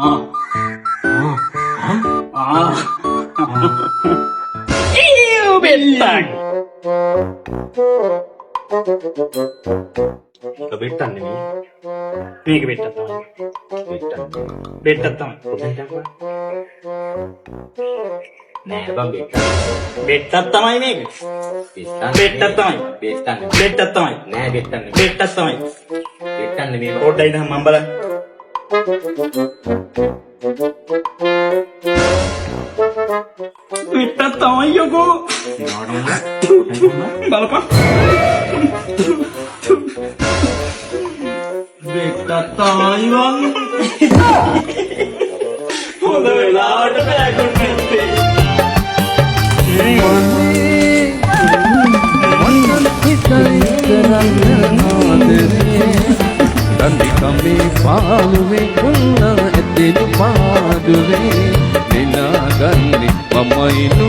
Bettang. Bettang ni. මේක බෙට්ටක් තමයි. Bettang. බෙට්ටක් තමයි. Bettang. Nè bang bettang. බෙට්ටක් තමයි මේක. Bettang. බෙට්ටක් තමයි. Bettang. බෙට්ටක් තමයි. Nè bettang. බෙට්ටක් තමයි. Bettang ni. පොඩ්ඩයි ඉඳන් මම බලන්න. බෙට්ටක් තමයි යකෝ. බලපන්. බෙට්ටක් තමයි වන්. හොඳ වෙලාවට බෑගුන් නැත්තේ. Dandi kami paluwe kunna edinu paduwe nina ganni mama inu